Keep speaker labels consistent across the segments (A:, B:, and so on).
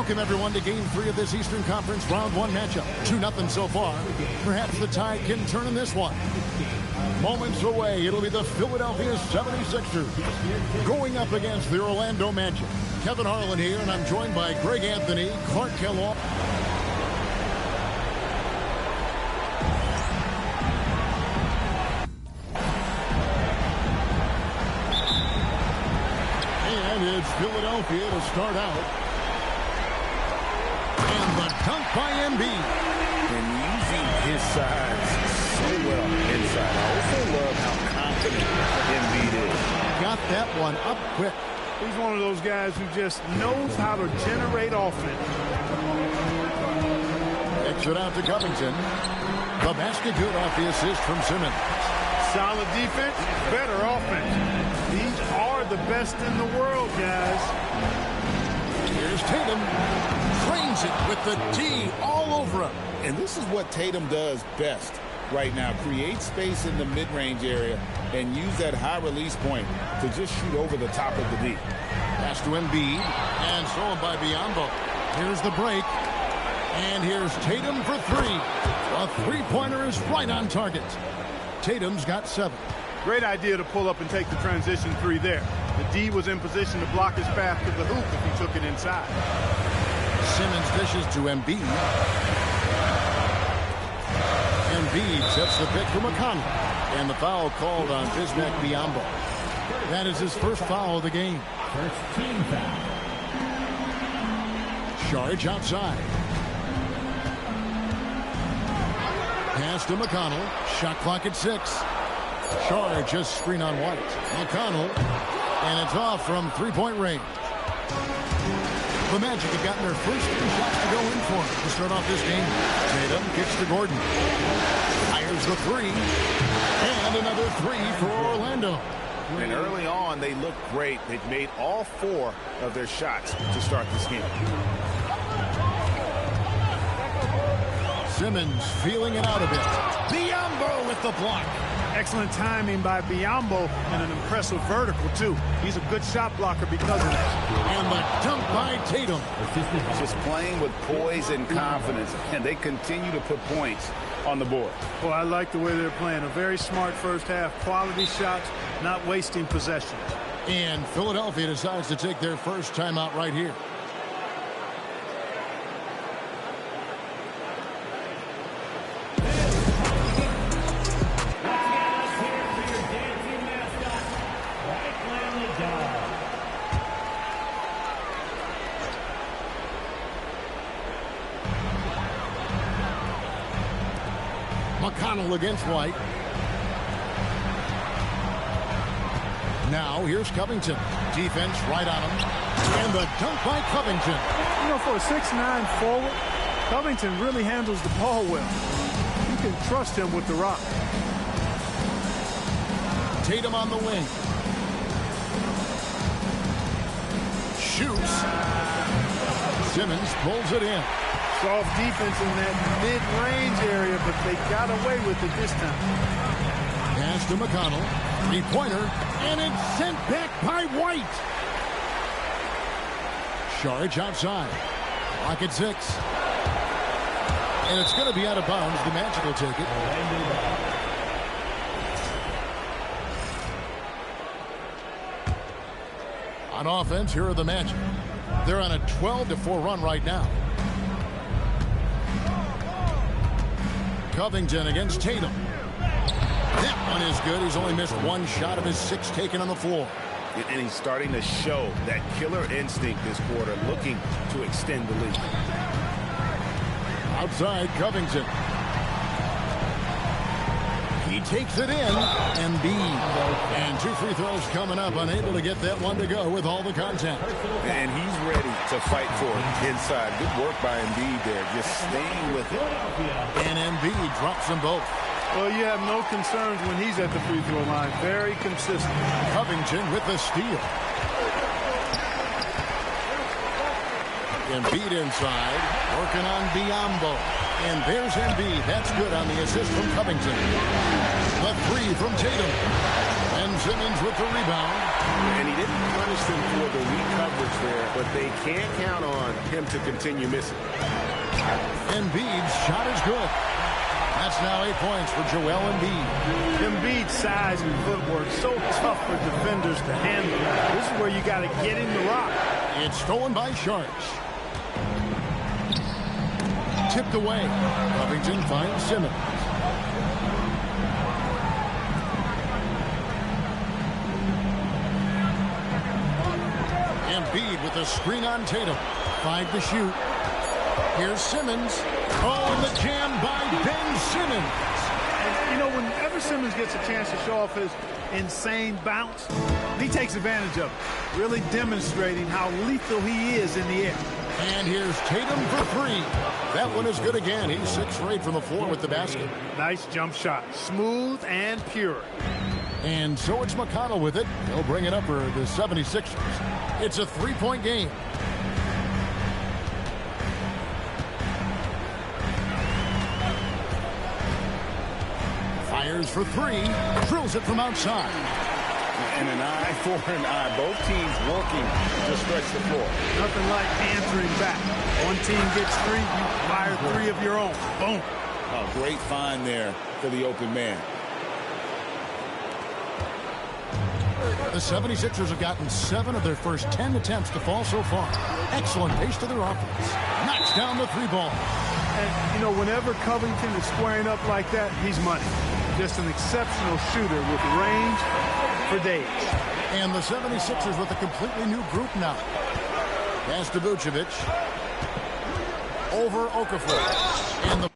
A: Welcome, everyone, to Game 3 of this Eastern Conference Round 1 matchup. 2-0 so far. Perhaps the tide can turn in this one. Moments away, it'll be the Philadelphia 76ers going up against the Orlando Magic. Kevin Harlan here, and I'm joined by Greg Anthony, Clark Kellogg. And it's Philadelphia to start out. And the dunk by Embiid.
B: And using his size so well inside. I also love how confident Embiid is.
A: Got that one up quick.
C: He's one of those guys who just knows how to generate offense.
A: Kicks it out to Covington. The basket good off the assist from Simmons.
C: Solid defense, better offense. These are the best in the world, guys.
A: Here's Tatum. Trains it with the D all over him.
B: And this is what Tatum does best right now. Create space in the mid-range area and use that high release point to just shoot over the top of the D.
A: Pass to Embiid. And stolen by Biyombo. Here's the break. And here's Tatum for three. A three-pointer is right on target. Tatum's got 7.
C: Great idea to pull up and take the transition three there. The D was in position to block his path to the hoop if he took it inside.
A: Simmons dishes to Embiid. Embiid sets the pick for McConnell. And the foul called on Bismack Biyombo. That is his first foul of the game.
D: First team foul.
A: Charge outside. Pass to McConnell. Shot clock at 6. Charge, a screen on White. McConnell. And it's off from three-point range. The Magic have gotten their first 3 shots to go in for to start off this game. Tatum kicks to Gordon. Fires the 3. And another 3 for Orlando.
B: And early on, they looked great. They've made all 4 of their shots to start this game.
A: Simmons feeling it out a bit. Biyombo with the block.
C: Excellent timing by Biyombo and an impressive vertical, too. He's a good shot blocker because of that.
A: And the dunk by Tatum.
B: Just playing with poise and confidence, and they continue to put points on the board.
C: Well, I like the way they're playing. A very smart first half. Quality shots, not wasting possessions.
A: And Philadelphia decides to take their first timeout right here. McConnell against White. Now here's Covington. Defense right on him. And the dunk by Covington.
C: You know, for a 6'9" forward, Covington really handles the ball well. You can trust him with the rock.
A: Tatum on the wing. Shoots. Simmons pulls it in.
C: Soft defense in that mid-range area, but they got away with it this time.
A: Pass to McConnell. Three-pointer. And it's sent back by White. Charge outside. Clock at 6. And it's going to be out of bounds. The Magic will take it. On offense, here are the Magic. They're on a 12-4 run right now. Covington against Tatum. That one is good. He's only missed 1 shot of his 6 taken on the floor.
B: And he's starting to show that killer instinct this quarter, looking to extend the lead.
A: Outside, Covington. He takes it in. Embiid. And 2 free throws coming up. Unable to get that one to go with all the contact.
B: And he's ready to fight for it inside. Good work by Embiid there, just staying with it.
A: And Embiid drops them both.
C: Well, you have no concerns when he's at the free throw line. Very consistent.
A: Covington with the steal. Embiid inside, working on Biyombo. And there's Embiid. That's good on the assist from Covington. The three from Tatum. And Simmons with the rebound.
D: And he didn't punish them for the weak coverage there, but they can't count on him to continue missing.
A: Embiid's shot is good. That's now 8 points for Joel Embiid.
C: Embiid's size and footwork so tough for defenders to handle. This is where you got to get him to rock.
A: It's stolen by Sharks. Tipped away. Covington finds Simmons. Embiid with a screen on Tatum. 5 to shoot. Here's Simmons. Oh, and the jam by Ben Simmons.
C: And, you know, whenever Simmons gets a chance to show off his insane bounce, he takes advantage of it, really demonstrating how lethal he is in the air.
A: And here's Tatum for 3. That one is good again. He's 6 for 8 from the floor with the basket.
C: Nice jump shot. Smooth and pure.
A: And so it's McConnell with it. He'll bring it up for the 76ers. It's a 3-point game. Fires for 3. Drills it from outside.
B: And an eye for an eye. Both teams working to stretch the floor.
C: Nothing like answering back. One team gets 3, you fire 3 of your own. Boom.
B: Oh, great find there for the open man.
A: The 76ers have gotten 7 of their first 10 attempts to fall so far. Excellent pace to their offense. Knocks down the 3-ball.
C: And, you know, whenever Covington is squaring up like that, he's money. Just an exceptional shooter with range for days.
A: And the 76ers with a completely new group now. Pass to Vucevic. Over Okafor. And the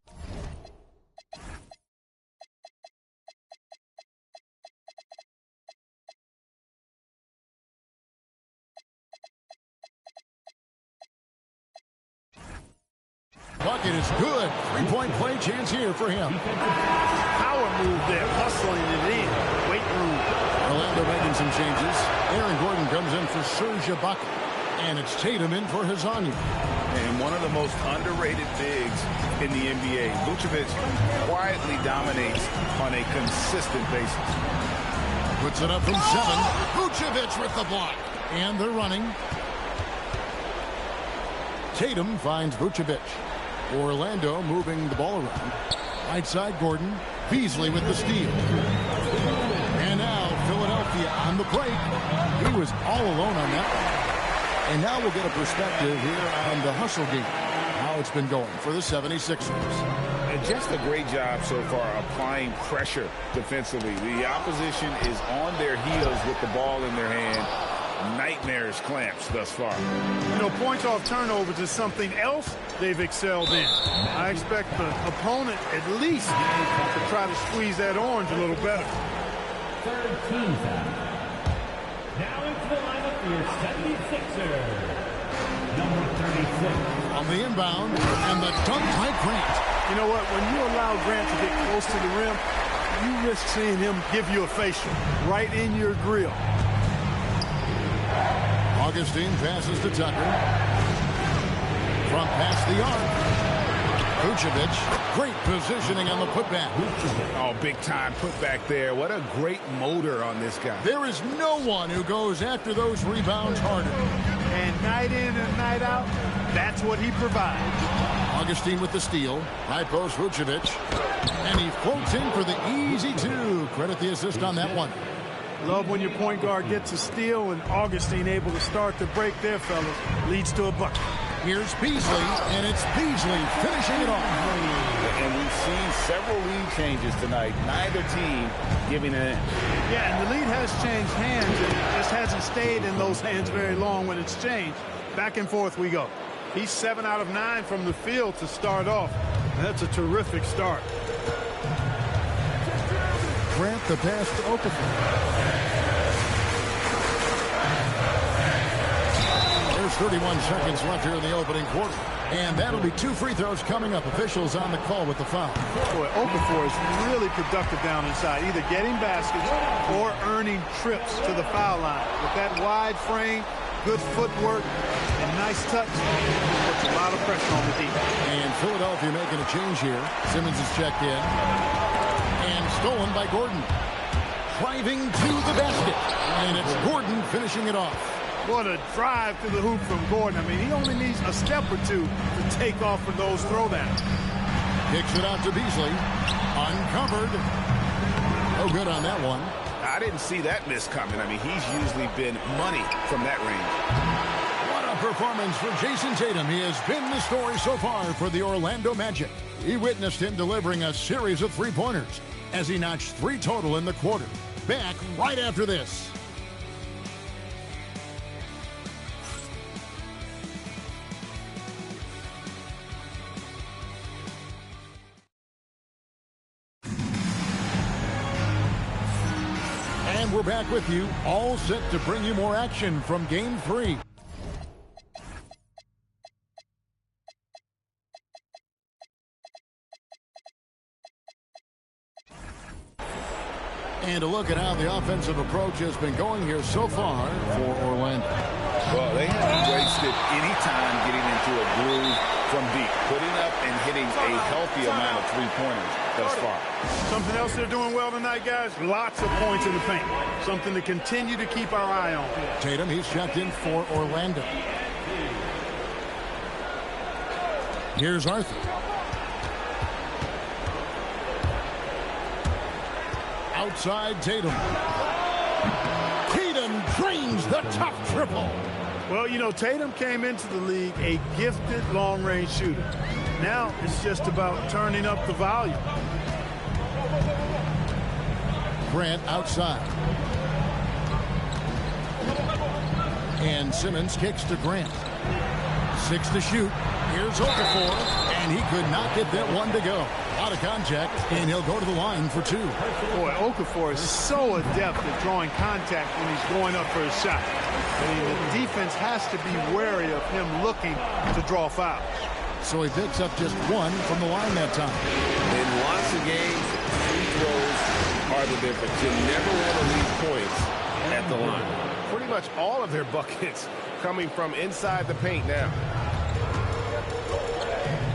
A: bucket is good. 3-point play chance here for him.
C: Power move there, hustling it in. Weight room.
A: Orlando making some changes. Aaron Gordon comes in for Serge Ibaka. And it's Tatum in for Hezonja.
B: And one of the most underrated bigs in the NBA. Vucevic quietly dominates on a consistent basis.
A: Puts it up from 7. Vucevic with the block. And they're running. Tatum finds Vucevic. Orlando moving the ball around. Right side Gordon. Beasley with the steal. And now Philadelphia on the break. He was all alone on that one. And now we'll get a perspective here on the hustle game. How it's been going for the 76ers.
B: And just a great job so far applying pressure defensively. The opposition is on their heels with the ball in their hand. Nightmares clamps thus far.
C: You know, points off turnovers is something else they've excelled in. I expect the opponent at least to try to squeeze that orange a little better.
E: Third team foul. Now into the lineup for your 76ers. Number 36.
A: On the inbound, and the dunk by Grant.
C: You know what? When you allow Grant to get close to the rim, you risk seeing him give you a facial right in your grill.
A: Augustine passes to Tucker. Front pass the arc. Vucevic, great positioning on the putback.
B: Oh, big time putback there. What a great motor on this guy.
A: There is no one who goes after those rebounds harder.
C: And night in and night out, that's what he provides.
A: Augustine with the steal. High post Vucevic. And he floats in for the easy 2. Credit the assist on that one.
C: Love when your point guard gets a steal and Augustine able to start the break there, fellas. Leads to a bucket.
A: Here's Beasley, and it's Beasley finishing it off.
B: And we've seen several lead changes tonight. Neither team giving an inch.
C: Yeah, and the lead has changed hands. It just hasn't stayed in those hands very long when it's changed. Back and forth we go. He's 7 out of 9 from the field to start off. That's a terrific start.
A: Grant the pass to Okafor. There's 31 seconds left here in the opening quarter. And that'll be 2 free throws coming up. Officials on the call with the foul.
C: Boy, Okafor is really productive down inside, either getting baskets or earning trips to the foul line. With that wide frame, good footwork and nice touch. Puts a lot of pressure on the defense.
A: And Philadelphia making a change here. Simmons is checked in. And stolen by Gordon. Driving to the basket. And it's Gordon finishing it off.
C: What a drive to the hoop from Gordon. I mean, he only needs a step or two to take off for those throwdowns.
A: Kicks it out to Beasley. Uncovered. No good on that one.
B: I didn't see that miss coming. I mean, he's usually been money from that range.
A: What a performance for Jason Tatum. He has been the story so far for the Orlando Magic. We witnessed him delivering a series of three-pointers as he notched 3 total in the quarter. Back right after this. And we're back with you, all set to bring you more action from Game 3. And a look at how the offensive approach has been going here so far for Orlando.
B: Well, they haven't wasted any time getting into a groove from deep, putting up and hitting a healthy amount of three-pointers thus far.
C: Something else they're doing well tonight, guys, lots of points in the paint. Something to continue to keep our eye on.
A: Tatum, he's checked in for Orlando. Here's Arthur. Outside Tatum. Tatum drains the tough triple.
C: Well, you know, Tatum came into the league a gifted long-range shooter. Now it's just about turning up the volume.
A: Grant outside. And Simmons kicks to Grant. 6 to shoot. Here's Okafor, and he could not get that one to go. Out of contact, and he'll go to the line for 2.
C: Boy, Okafor is so adept at drawing contact when he's going up for a shot. I mean, the defense has to be wary of him looking to draw fouls.
A: So he picks up just 1 from the line that time.
D: In lots of games, free throws are the difference. You never want to leave points at the line. Pretty much all of their buckets coming from inside the paint now.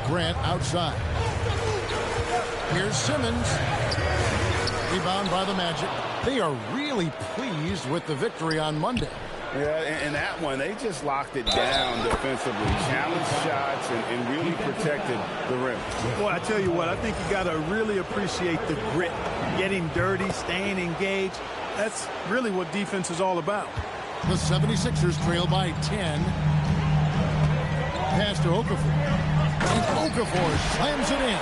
A: Grant outside. Here's Simmons. Rebound by the Magic. They are really pleased with the victory on Monday.
B: Yeah, and that one, they just locked it down defensively, challenged shots, and really protected the rim.
C: Boy, I tell you what, I think you got to really appreciate the grit, getting dirty, staying engaged. That's really what defense is all about.
A: The 76ers trail by 10. Pass to Okafor. And Okafor slams it in.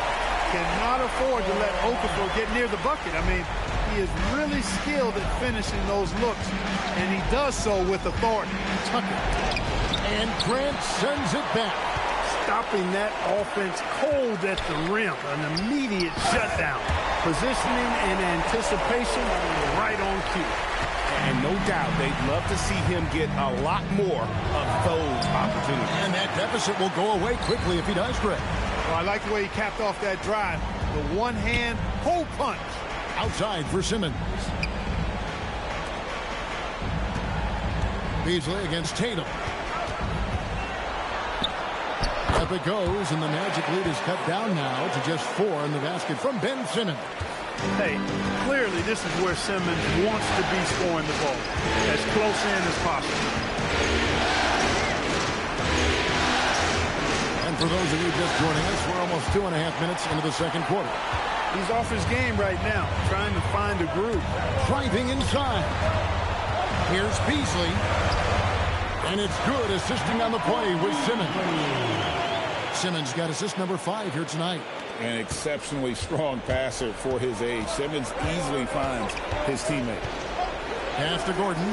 C: Cannot afford to let Okafor get near the bucket. I mean, he is really skilled at finishing those looks, and he does so with authority.
A: Tucker. And Grant sends it back.
C: Stopping that offense cold at the rim. An immediate shutdown. Positioning and anticipation right on cue.
D: And no doubt they'd love to see him get a lot more of those opportunities.
A: And that deficit will go away quickly if he does, Greg.
C: Well, I like the way he capped off that drive. The one-hand hole punch.
A: Outside for Simmons. Beasley against Tatum. Up it goes, and the Magic lead is cut down now to just 4 in the basket from Ben Simmons.
C: Hey, clearly this is where Simmons wants to be scoring the ball. As close in as possible.
A: And for those of you just joining us, we're almost 2.5 minutes into the second quarter.
C: He's off his game right now, trying to find a groove.
A: Driving inside. Here's Beasley. And it's good, assisting on the play with Simmons. Simmons got assist number 5 here tonight.
B: An exceptionally strong passer for his age. Simmons easily finds his teammate.
A: Pass to Gordon.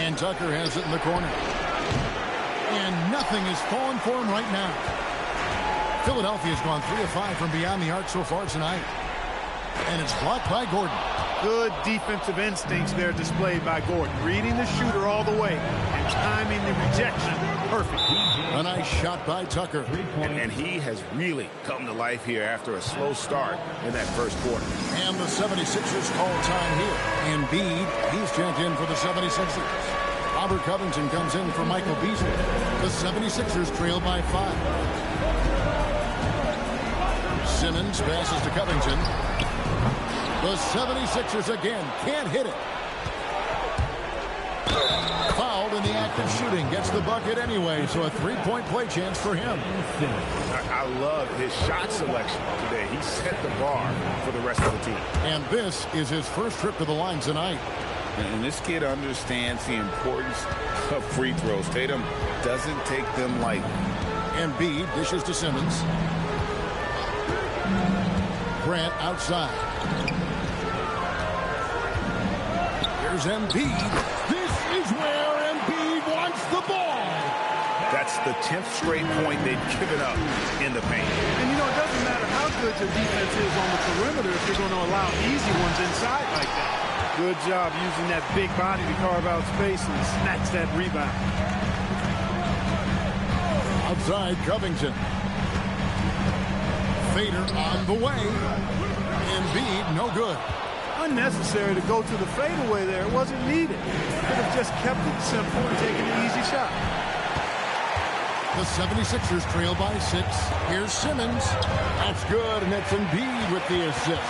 A: And Tucker has it in the corner. And nothing is falling for him right now. Philadelphia's gone 3 of 5 from beyond the arc so far tonight. And it's blocked by Gordon.
C: Good defensive instincts there displayed by Gordon. Reading the shooter all the way and timing the rejection perfect.
A: A nice shot by Tucker.
B: And he has really come to life here after a slow start in that first quarter.
A: And the 76ers call time here. Embiid, he's checked in for the 76ers. Robert Covington comes in for Michael Beasley. The 76ers trail by 5. Simmons passes to Covington. The 76ers again can't hit it. Fouled in the act of shooting. Gets the bucket anyway, so a three-point play chance for him.
B: I love his shot selection today. He set the bar for the rest of the team.
A: And this is his first trip to the line tonight.
B: And this kid understands the importance of free throws. Tatum doesn't take them lightly.
A: Embiid dishes to Simmons. Grant outside. Here's Embiid. This is where Embiid wants the ball.
B: That's the 10th straight point they've given up in the paint.
C: And, you know, it doesn't matter how good your defense is on the perimeter if you're going to allow easy ones inside like that. Good job using that big body to carve out space and snatch that rebound.
A: Outside Covington. Fader on the way. Embiid no good.
C: Unnecessary to go to the fadeaway there. It wasn't needed. Could have just kept it simple and taken an easy shot.
A: The 76ers trail by 6. Here's Simmons. That's good, and it's Embiid with the assist.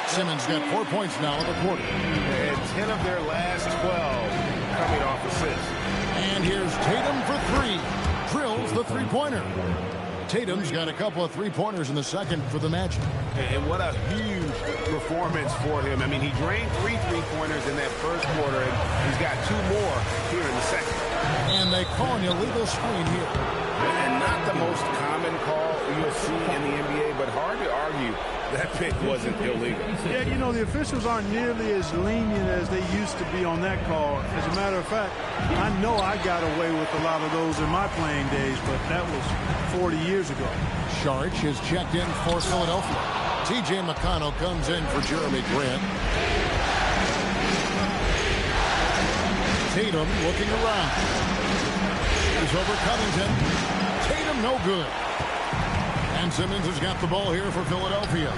A: Simmons got 4 points now in the quarter.
D: And 10 of their last 12 coming off assists.
A: And here's Tatum for 3. Drills the three-pointer. Tatum's got a couple of three-pointers in the second for the Magic.
D: And what a huge performance for him. I mean, he drained 3 three-pointers in that first quarter, and he's got 2 more here in the second.
A: And they call an illegal screen here.
B: And not the most common call you'll see in the NBA, but hard to argue that pick wasn't illegal.
C: Yeah, you know, the officials aren't nearly as lenient as they used to be on that call. As a matter of fact, I know I got away with a lot of those in my playing days, but that was 40 years ago.
A: Saric is checked in for Philadelphia. T.J. McConnell comes in for Jeremy Grant. Tatum looking around. He's over Covington. Tatum no good. And Simmons has got the ball here for Philadelphia.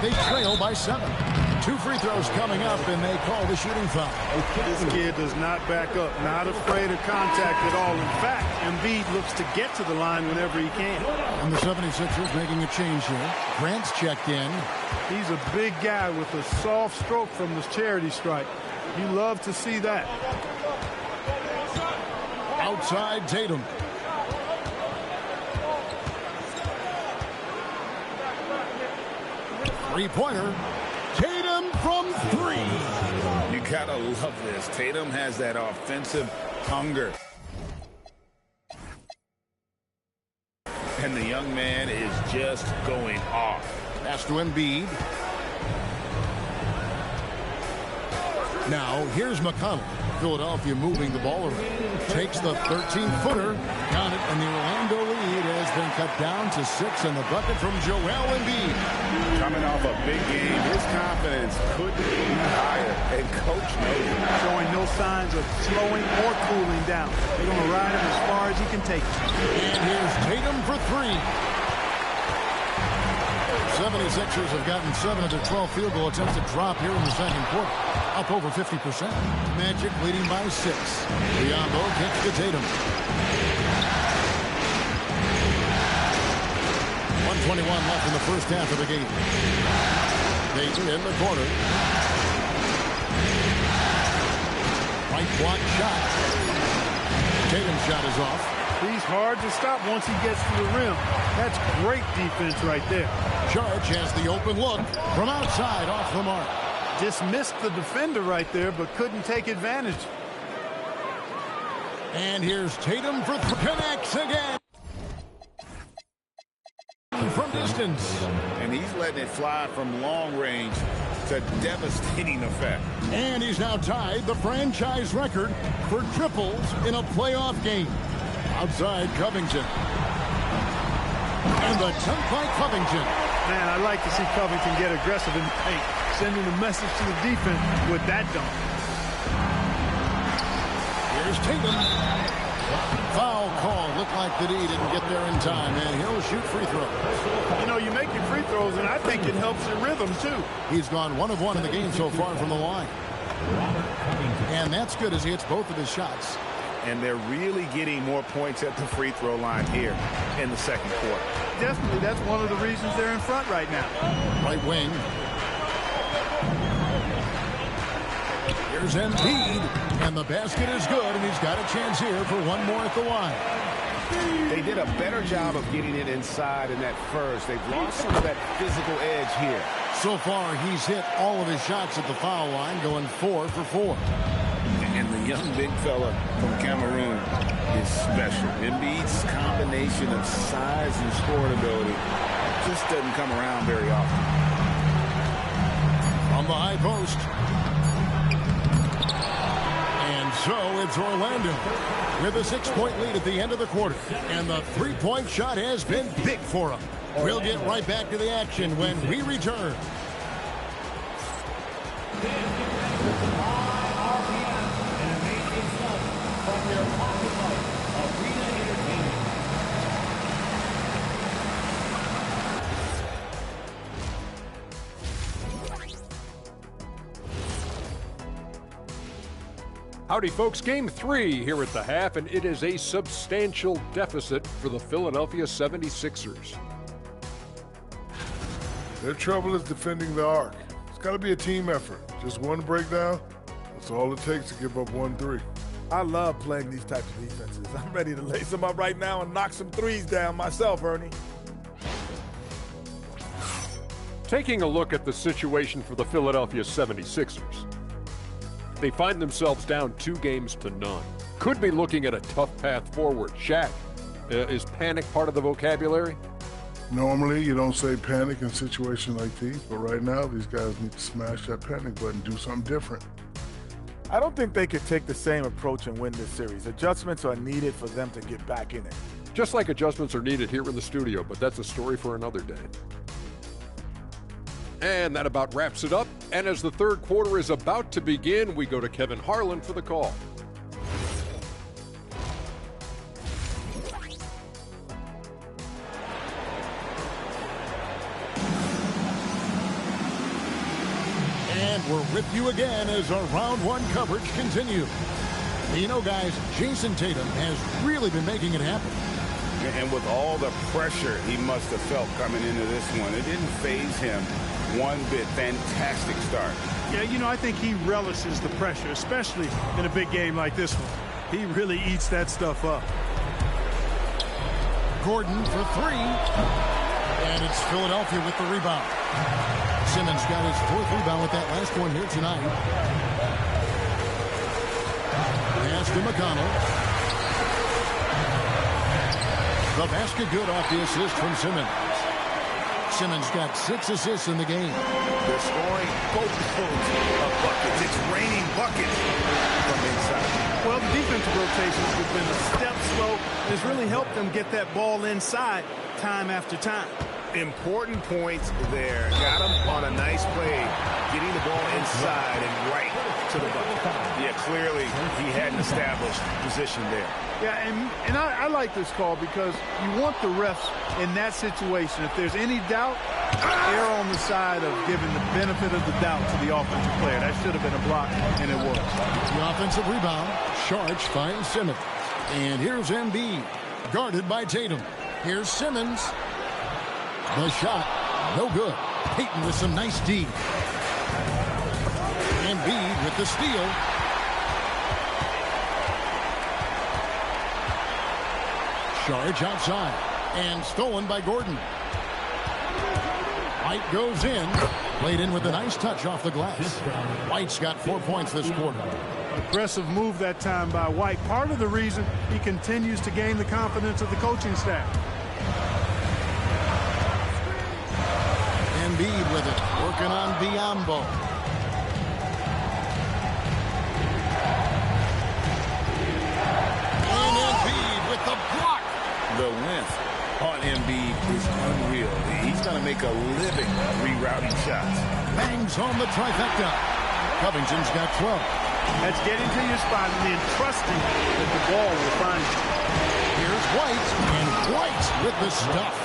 A: They trail by 7. 2 free throws coming up, and they call the shooting foul.
C: This kid does not back up, not afraid of contact at all. In fact, Embiid looks to get to the line whenever he can.
A: And the 76ers making a change here. Grant's checked in.
C: He's a big guy with a soft stroke from the charity stripe. You love to see that.
A: Outside Tatum. Three-pointer. Tatum from 3.
B: You gotta love this. Tatum has that offensive hunger. And the young man is just going off.
A: Pass to Embiid. Now, here's McConnell. Philadelphia moving the ball around. Takes the 13-footer. Count it, and the Orlando lead has been cut down to 6, and the bucket from Joel Embiid.
B: Coming off a big game, his confidence could be higher, and Coach knows it.
C: Showing no signs of slowing or cooling down. They're going to ride him as far as he can take it.
A: And here's Tatum for 3. 76ers have gotten 7 of their 12 field goal attempts to drop here in the second quarter. Up over 50%. Magic leading by 6. Diallo kicks to Tatum. 1:21 left in the first half of the game. Tatum in the corner. Right block shot. Tatum's shot is off.
C: He's hard to stop once he gets to the rim. That's great defense right there.
A: Saric has the open look from outside off the mark.
C: Dismissed the defender right there, but couldn't take advantage.
A: And here's Tatum for connects again. From distance.
B: And he's letting it fly from long range to devastating effect.
A: And he's now tied the franchise record for triples in a playoff game. Outside Covington. And the dunk by Covington.
C: Man, I like to see Covington get aggressive in the paint, sending a message to the defense with that dunk.
A: Here's Tatum. Foul call. look like that he didn't get there in time, and he'll shoot free throws.
C: You know, you make your free throws, and I think it helps your rhythm, too.
A: He's gone 1 of 1 in the game so far from the line. And that's good as he hits both of his shots.
B: And they're really getting more points at the free throw line here in the second quarter.
C: Definitely, that's one of the reasons they're in front right now.
A: Right wing. Here's Embiid, and the basket is good, and he's got a chance here for one more at the line.
D: They did a better job of getting it inside in that first. They've lost some of that physical edge here.
A: So far, he's hit all of his shots at the foul line, going 4 for 4.
B: And the young big fella from Cameroon is special. Embiid's combination of size and scoring ability just doesn't come around very often.
A: From the high post. And so it's Orlando with a 6-point lead at the end of the quarter. And the three-point shot has been big for him. We'll get right back to the action when we return.
F: Howdy, folks. Game 3 here at the half, and it is a substantial deficit for the Philadelphia 76ers.
G: Their trouble is defending the arc. It's got to be a team effort. Just one breakdown, that's all it takes to give up 1-3.
H: I love playing these types of defenses. I'm ready to lace them up right now and knock some threes down myself, Ernie.
F: Taking a look at the situation for the Philadelphia 76ers. They find themselves down 2 games to none. Could be looking at a tough path forward. Shaq, is panic part of the vocabulary?
G: Normally, you don't say panic in situations like these, but right now, these guys need to smash that panic button, do something different.
H: I don't think they could take the same approach and win this series. Adjustments are needed for them to get back in it.
F: Just like adjustments are needed here in the studio, but that's a story for another day. And that about wraps it up. And as the third quarter is about to begin, we go to Kevin Harlan for the call.
A: And we're with you again as our round 1 coverage continues. You know, guys, Jason Tatum has really been making it happen.
B: And with all the pressure he must have felt coming into this one, it didn't faze him one bit. Fantastic start.
C: Yeah, you know, I think he relishes the pressure, especially in a big game like this one. He really eats that stuff up.
A: Gordon for 3. And it's Philadelphia with the rebound. Simmons got his 4th rebound with that last one here tonight. Pass to McConnell. The basket good off the assist from Simmons. Simmons got 6 assists in the game.
B: They're scoring boatloads of buckets. It's raining buckets from inside.
C: Well, the defensive rotations have been a step slow. And it's really helped them get that ball inside time after time.
B: Important points there. Got him on a nice play, getting the ball inside and right to the bucket. Yeah, clearly he had an established position there.
C: Yeah, and I like this call because you want the refs in that situation. If there's any doubt, err on the side of giving the benefit of the doubt to the offensive player. That should have been a block, and it was.
A: The offensive rebound. Sharch finds Simmons. And here's Embiid, guarded by Tatum. Here's Simmons. The shot, no good. Payton with some nice D. Embiid with the steal. Charge outside and stolen by Gordon. White goes in, played in with a nice touch off the glass. White's got 4 points this quarter.
C: Aggressive move that time by White. Part of the reason he continues to gain the confidence of the coaching staff.
A: Embiid with it, working on Biyombo. And Embiid with the block.
B: The length on Embiid is unreal. He's going to make a living rerouting shots.
A: Bangs on the trifecta. Covington's got 12.
C: That's getting to your spot and then trusting that the ball will find you.
A: Here's White, and White with the stuff.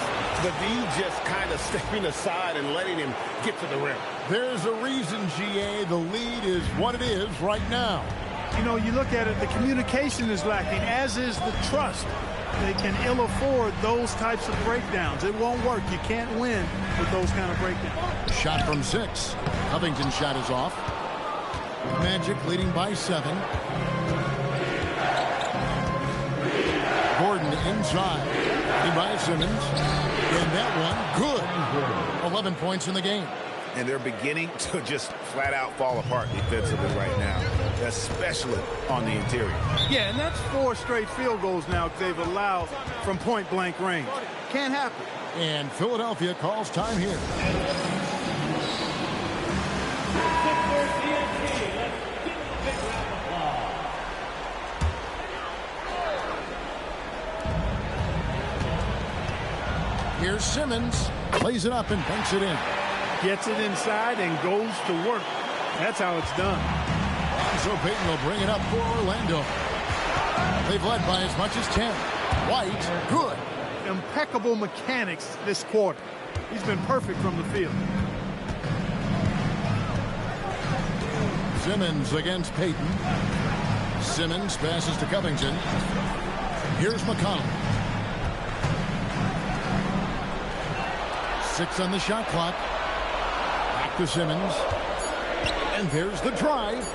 D: The D just kind of stepping aside and letting him get to the rim.
A: There's a reason, GA, the lead is what it is right now.
C: You know, you look at it, the communication is lacking, as is the trust. They can ill afford those types of breakdowns. It won't work. You can't win with those kind of breakdowns.
A: Shot from 6. Covington's shot is off. Magic leading by 7. Gordon inside. Leading by Simmons. And that one, good. 11 points in the game.
B: And they're beginning to just flat out fall apart defensively right now, especially on the interior.
C: Yeah, and that's 4 straight field goals now they've allowed from point-blank range. Can't happen.
A: And Philadelphia calls time here. Here's Simmons. Plays it up and banks it in.
C: Gets it inside and goes to work. That's how it's done.
A: And so Payton will bring it up for Orlando. They've led by as much as 10. White, good.
C: Impeccable mechanics this quarter. He's been perfect from the field.
A: Simmons against Payton. Simmons passes to Covington. Here's McConnell. 6 on the shot clock. Back to Simmons. And there's the drive.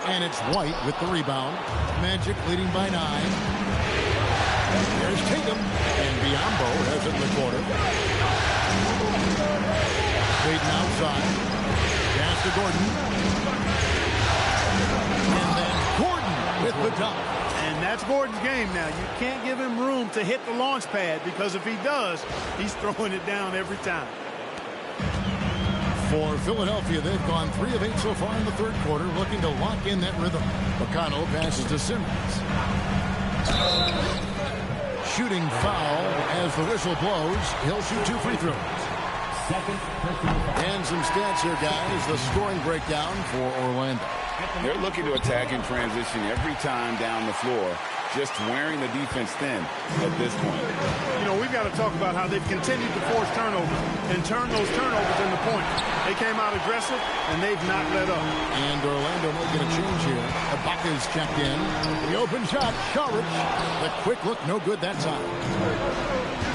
A: And it's White with the rebound. Magic leading by 9. There's Tatum. And Biyombo has it in the corner. Payton outside. Pass to Gordon. And then Gordon with the dunk.
C: And that's Gordon's game now. You can't give him room to hit the launch pad, because if he does, he's throwing it down every time.
A: For Philadelphia, they've gone 3 of 8 so far in the third quarter, looking to lock in that rhythm. McConnell passes to Simmons. Shooting foul as the whistle blows. He'll shoot 2 free throws. And some stats here, guys. The scoring breakdown for Orlando.
B: They're looking to attack in transition every time down the floor, just wearing the defense thin at this point.
C: You know, we've got to talk about how they've continued to force turnovers and turn those turnovers into points. They came out aggressive, and they've not let up.
A: And Orlando making a change here. Ibaka's checked in. The open shot, Saric. The quick look, no good that time.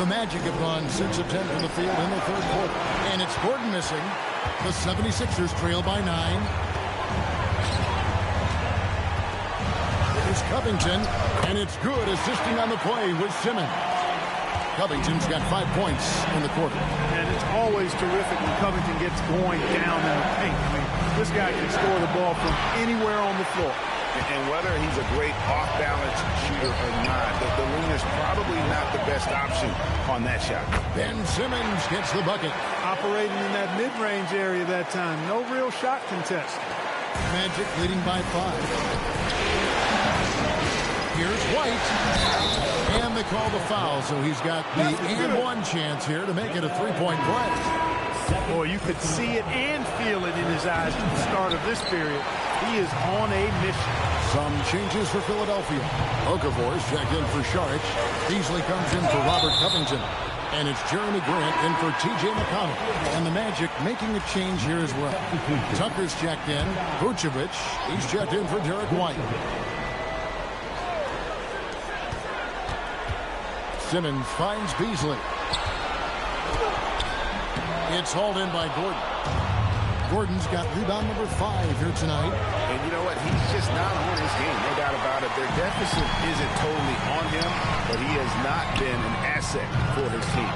A: The Magic have gone 6 of 10 from the field in the third quarter. And it's Gordon missing. The 76ers trail by 9. Here's Covington, and it's good, assisting on the play with Simmons. Covington's got 5 points in the quarter.
C: And it's always terrific when Covington gets going down in the paint. I mean, this guy can score the ball from anywhere on the floor.
B: And whether he's a great off-balance shooter or not, the lean is probably not the best option on that shot.
A: Ben Simmons gets the bucket.
C: Operating in that mid-range area that time. No real shot contest.
A: Magic leading by 5. Here's White. And they call the foul, so he's got the and 1 chance here to make it a 3-point play.
C: Boy, you could see it and feel it in his eyes at the start of this period. He is on a mission.
A: Some changes for Philadelphia. Okafor's checked in for Saric. Beasley comes in for Robert Covington. And it's Jeremy Grant in for T.J. McConnell. And the Magic making a change here as well. Tucker's checked in. Vucevic, he's checked in for Derek White. Simmons finds Beasley. It's hauled in by Gordon. Gordon's got rebound number 5 here tonight.
B: And you know what? He's just not on his game. No doubt about it. Their deficit isn't totally on him, but he has not been an asset for his team.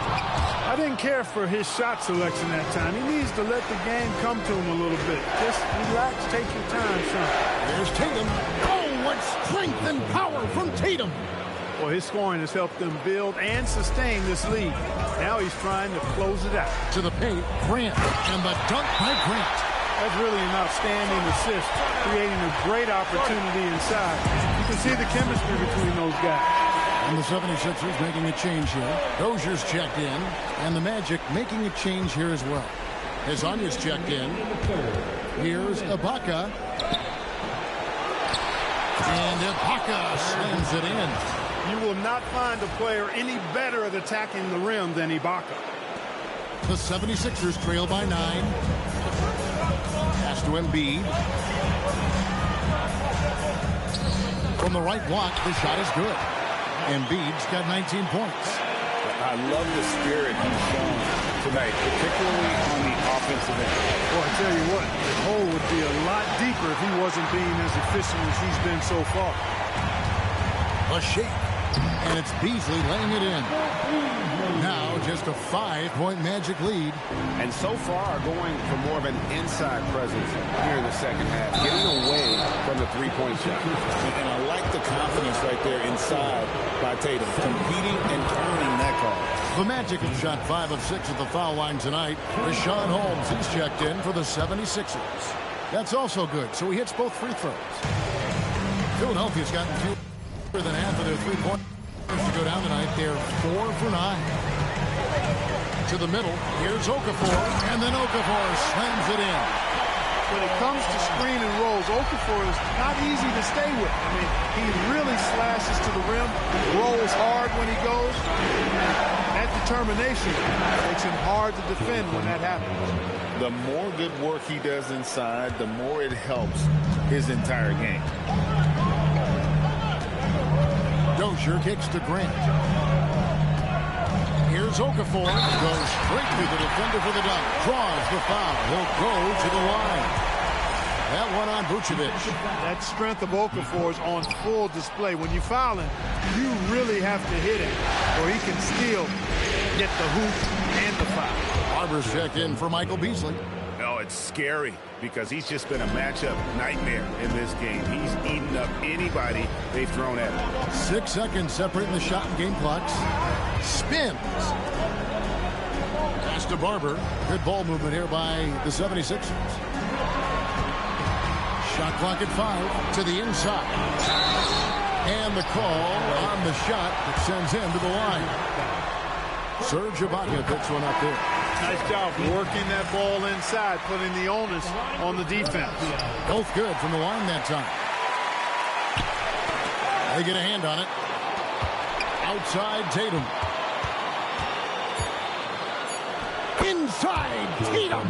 C: I didn't care for his shot selection that time. He needs to let the game come to him a little bit. Just relax, take your time, son.
A: There's Tatum. Oh, what strength and power from Tatum.
C: Well, his scoring has helped them build and sustain this lead. Now he's trying to close it out.
A: To the paint, Grant, and the dunk by Grant.
C: That's really an outstanding assist, creating a great opportunity inside. You can see the chemistry between those guys.
A: And the 76ers making a change here. Dozier's checked in, and the Magic making a change here as well. Hezonja's checked in. Here's Ibaka. And Ibaka slams it in.
C: You will not find a player any better at attacking the rim than Ibaka.
A: The 76ers trail by 9. Pass to Embiid. From the right block, the shot is good. Embiid's got 19 points.
B: I love the spirit he's shown tonight, particularly on the offensive end.
C: Well, I tell you what, the hole would be a lot deeper if he wasn't being as efficient as he's been so far.
A: A shake. And it's Beasley laying it in. Now just a 5-point Magic lead.
D: And so far going for more of an inside presence here in the second half, getting away from the three-point shot.
B: And I like the confidence right there inside by Tatum, competing and earning that call.
A: The Magic have shot 5 of 6 at the foul line tonight. Rashawn Holmes is checked in for the 76ers. That's also good, so he hits both free throws. Philadelphia's gotten fewer than half of their three-point to go down tonight. They're 4 for 9. To the middle, here's Okafor, and then Okafor slams it in.
C: When it comes to screen and rolls, Okafor is not easy to stay with. I mean, he really slashes to the rim, rolls hard when he goes. That determination makes him hard to defend when that happens.
B: The more good work he does inside, the more it helps his entire game.
A: Dozier kicks to Grant. Here's Okafor. Goes straight to the defender for the dunk. Draws the foul. He'll go to the line. That one on Vucevic.
C: That strength of Okafor is on full display. When you foul him, you really have to hit him, or he can still get the hoop and the foul.
A: Barber's checked in for Michael Beasley.
D: Oh, it's scary because he's just been a matchup nightmare in this game. He's eaten up anybody they've thrown at him.
A: 6 seconds separating the shot and game clocks. Spins. Pass to Barber. Good ball movement here by the 76ers. Shot clock at 5 to the inside. And the call on the shot that sends him to the line. Serge Ibaka picks one up there.
C: Nice job working that ball inside, putting the onus on the defense.
A: Both good from the line that time. They get a hand on it. Outside Tatum. Inside Tatum.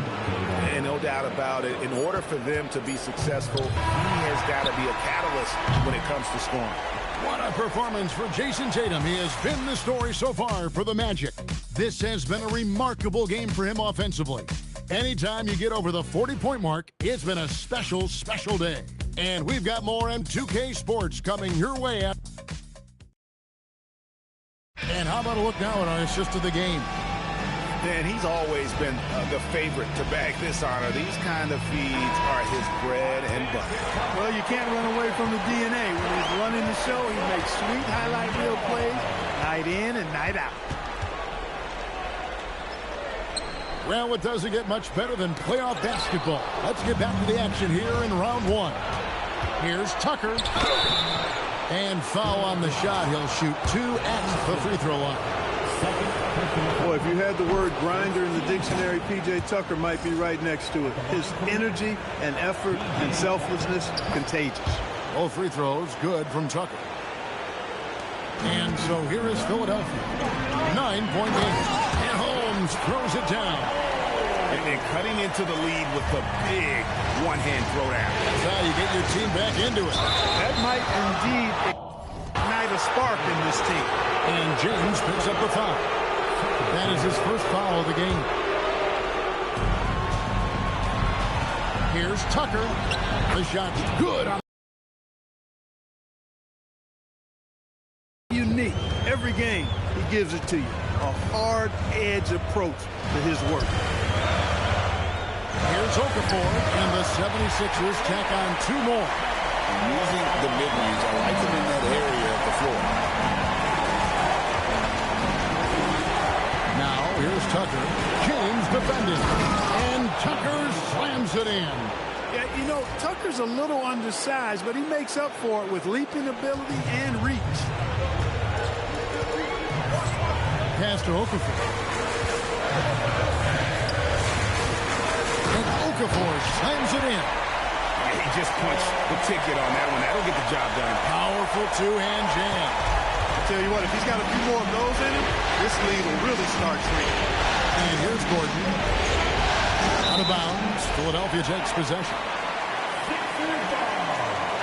D: And no doubt about it, in order for them to be successful, he has got to be a catalyst when it comes to scoring.
A: What a performance for Jason Tatum. He has been the story so far for the Magic. This has been a remarkable game for him offensively. Anytime you get over the 40-point mark, it's been a special, special day. And we've got more M2K Sports coming your way. And how about a look now at our assist of the game?
D: And he's always been the favorite to bag this honor. These kind of feeds are his bread and butter.
C: Well, you can't run away from the DNA. When he's running the show, he makes sweet highlight reel plays night in and night out.
A: Well, it doesn't get much better than playoff basketball. Let's get back to the action here in round 1. Here's Tucker. And foul on the shot. He'll shoot 2 at the free throw line.
C: Boy, if you had the word grinder in the dictionary, P.J. Tucker might be right next to it. His energy and effort and selflessness, contagious.
A: Both free throws good from Tucker. And so here is Philadelphia. 9-point game. And Holmes throws it down.
D: And cutting into the lead with the big one-hand throwdown.
A: That's how you get your team back into it.
C: That might indeed ignite a spark in this team.
A: And James picks up the foul. That is his first foul of the game. Here's Tucker. The shot's good.
C: Unique. Every game, he gives it to you. A hard edge approach to his work.
A: Here's Okafor, and the 76ers tack on 2 more.
B: Using the mid-range, I like him in that area of the floor.
A: Now, here's Tucker. James defending. And Tucker slams it in.
C: Yeah, you know, Tucker's a little undersized, but he makes up for it with leaping ability and reach.
A: Pass to Okafor. And Okafor slams it in.
D: Yeah, he just punched the ticket on that one. That'll get the job done.
A: Powerful 2-hand jam.
C: Tell you what, if he's got a few more of those in him, this lead will really start shrinking.
A: And here's Gordon. Out of bounds. Philadelphia takes possession.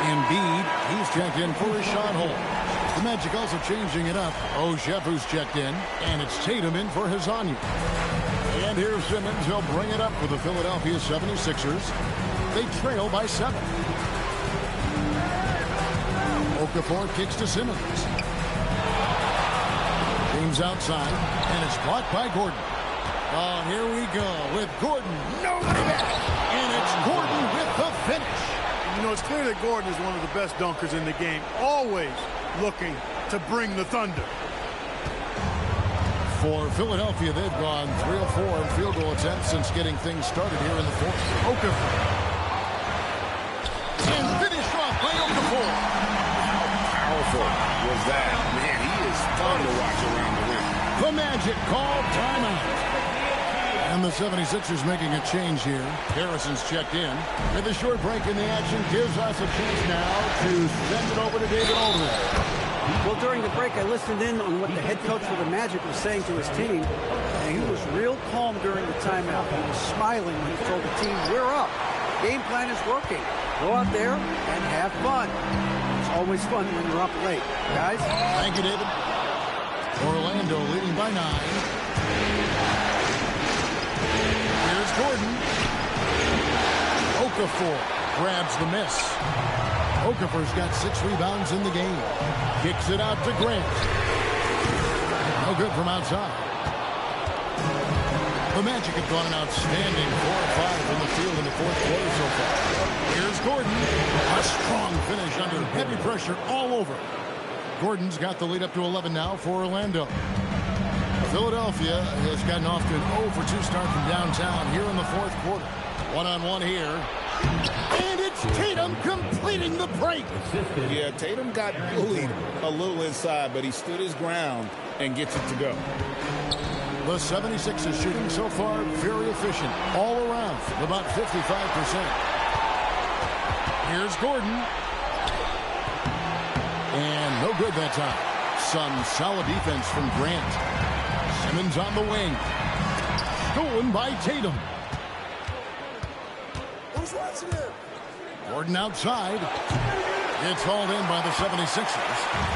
A: Embiid, he's checked in for Richaun Holmes. The Magic also changing it up. O'Sheffus checked in, and it's Tatum in for Hezonja. And here's Simmons. He'll bring it up for the Philadelphia 76ers. They trail by 7. Okafor kicks to Simmons. James outside, and it's blocked by Gordon. Oh, here we go with Gordon. Nobody back. And it's Gordon with the finish.
C: You know, it's clear that Gordon is one of the best dunkers in the game, always looking to bring the thunder.
A: For Philadelphia, they've gone 3 of 4 in field goal attempts since getting things started here in the fourth. Okafor. And finished off by Okafor.
B: How powerful was that? Man, he is fun to watch around the rim.
A: The Magic called timeout. And the 76ers making a change here. Harrison's checked in. With a short break in the action, gives us a chance now to send it over to David Aldridge.
I: Well, during the break, I listened in on what the head coach for the Magic was saying to his team, and he was real calm during the timeout. He was smiling when he told the team, we're up. Game plan is working. Go out there and have fun. It's always fun when you're up late. Guys?
A: Thank you, David. Orlando leading by 9. Here's Gordon. Okafor grabs the miss. Okafor's got 6 rebounds in the game. Kicks it out to Grant. No good from outside. The Magic have gone an outstanding 4 of 5 from the field in the fourth quarter so far. Here's Gordon. A strong finish under heavy pressure all over. Gordon's got the lead up to 11 now for Orlando. Philadelphia has gotten off to an 0-for-2 start from downtown here in the fourth quarter. One-on-one here. And it's Tatum completing the break.
B: Yeah, Tatum got bullied a little inside, but he stood his ground and gets it to go.
A: The 76ers shooting so far very efficient all around, about 55%. Here's Gordon. And no good that time. Some solid defense from Grant. Simmons on the wing. Stolen by Tatum.
G: Who's watching it?
A: Gordon outside. It's hauled in by the 76ers.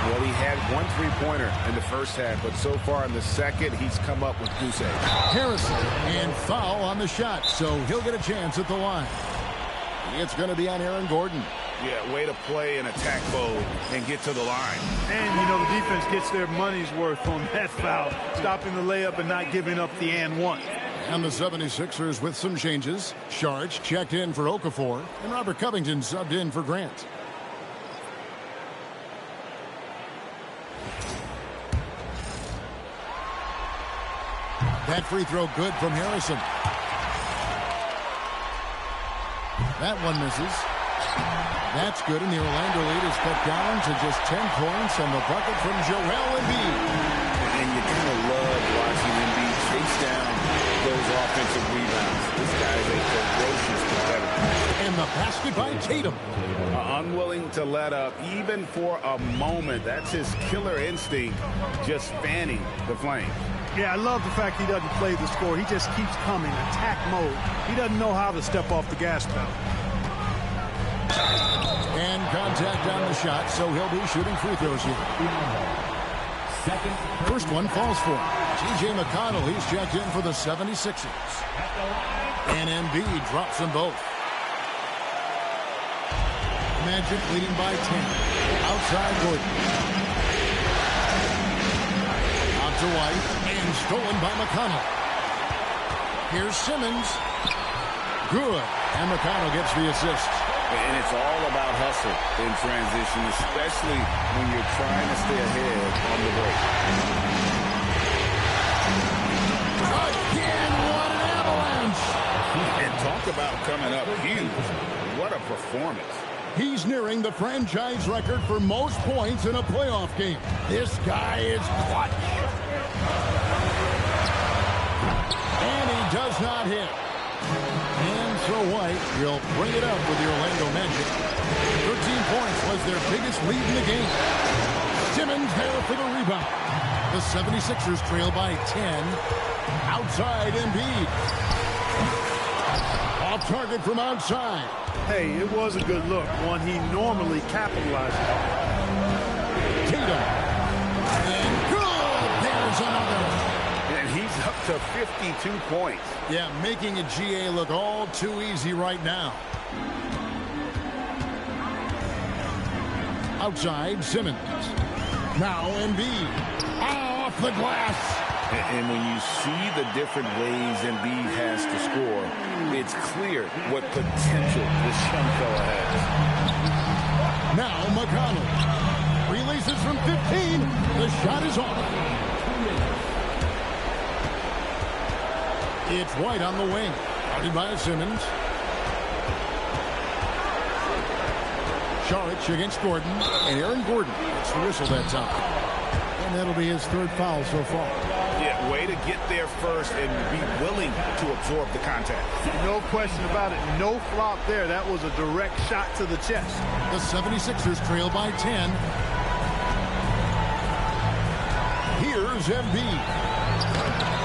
D: Well, he had 1 3-pointer in the first half, but so far in the second, he's come up with goose egg.
A: Harrison and foul on the shot, so he'll get a chance at the line. It's going to be on Aaron Gordon.
B: Yeah, way to play in attack mode and get to the line.
C: And, you know, the defense gets their money's worth on that foul, stopping the layup and not giving up the and one.
A: And the 76ers with some changes. Sharge checked in for Okafor, and Robert Covington subbed in for Grant. That free throw good from Harrison. That one misses. That's good, and the Orlando lead is cut down to just 10 points and the bucket from Joel Embiid.
B: And you kind of love watching Embiid chase down those offensive rebounds. This guy is a ferocious competitor.
A: And the basket by Tatum.
B: Unwilling to let up even for a moment. That's his killer instinct, just fanning the flame.
C: Yeah, I love the fact he doesn't play the score. He just keeps coming, attack mode. He doesn't know how to step off the gas pedal.
A: And contact on the shot, so he'll be shooting free throws here. First one falls for him. T.J. McConnell, he's checked in for the 76ers. And Embiid drops them both. Magic leading by 10. Outside Gordon. Out to White. And stolen by McConnell. Here's Simmons. Good. And McConnell gets the assist.
B: And it's all about hustle in transition, especially when you're trying to stay ahead on the break.
A: Again, what an avalanche!
B: And talk about coming up huge. What a performance.
A: He's nearing the franchise record for most points in a playoff game. This guy is clutch. And he does not hit. And so White will bring it up with the Orlando Magic. 13 points was their biggest lead in the game. Simmons there for the rebound. The 76ers trail by 10. Outside Embiid. Off target from outside.
C: Hey, it was a good look, one he normally capitalizes on.
A: Tatum. And good. There's another.
B: And he's up to 52 points.
A: Yeah, making a GA look all too easy right now. Outside, Simmons. Now Embiid. Off the glass.
B: And when you see the different ways Embiid has to score, it's clear what potential this young fella has.
A: Now McConnell. Releases from 15. The shot is off. It's White on the wing. Guarded by Simmons. Saric against Gordon. And Aaron Gordon gets the whistle that time. And that'll be his third foul so far.
B: Yeah, way to get there first and be willing to absorb the contact.
C: No question about it. No flop there. That was a direct shot to the chest.
A: The 76ers trail by 10. Here's Embiid.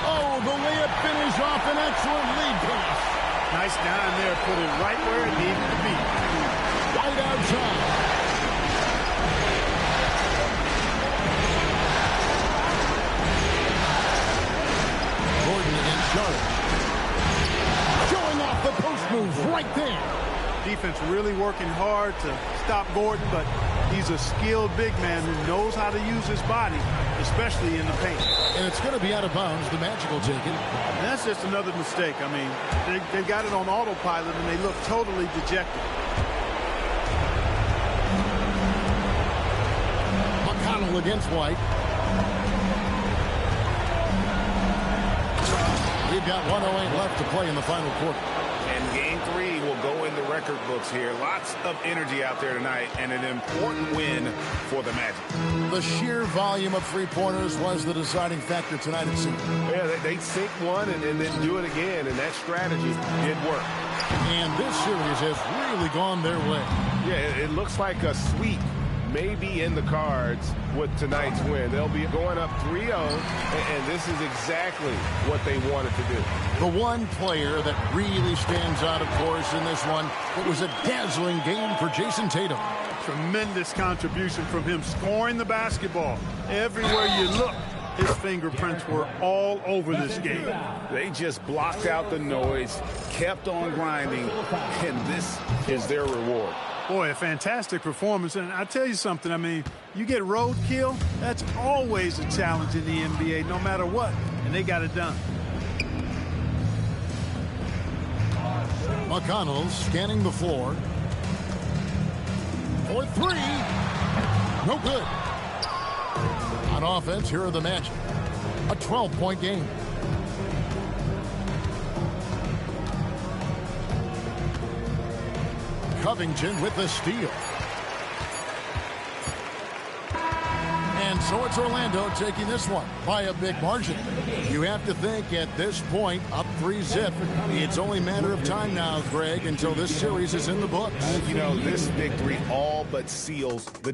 A: Oh, the layup finish off an excellent lead pass.
C: Nice dime there. Put it right where it needed to be.
A: Right outside. Gordon against Saric. Showing off the post move right there.
C: Defense really working hard to stop Gordon, but he's a skilled big man who knows how to use his body, especially in the paint.
A: And it's going to be out of bounds. The Magic will take it.
C: And that's just another mistake. I mean, they got it on autopilot, and they look totally dejected.
A: McConnell against White. We've got 1:08 left to play in the final quarter.
B: And game 3 will go in the record books here. Lots of energy out there tonight and an important win for the Magic.
A: The sheer volume of three-pointers was the deciding factor tonight, it seemed.
D: Yeah, they sink one and then do it again, and that strategy did work.
A: And this series has really gone their way.
D: Yeah, it looks like a sweep may be in the cards with tonight's win. They'll be going up 3-0, and this is exactly what they wanted to do.
A: The one player that really stands out, of course, in this one, it was a dazzling game for Jason Tatum.
C: Tremendous contribution from him, scoring the basketball. Everywhere you look, his fingerprints were all over this game.
B: They just blocked out the noise, kept on grinding, and this is their reward.
C: Boy, a fantastic performance. And I tell you something, I mean, you get roadkill, that's always a challenge in the NBA, no matter what. And they got it done.
A: McConnell scanning the floor. For 3. No good. On offense, here are the Magic. A 12-point game. Covington with the steal. And so it's Orlando taking this one by a big margin. You have to think at this point, up 3-zip, it's only a matter of time now, Greg, until this series is in the books.
B: You know, this victory all but seals the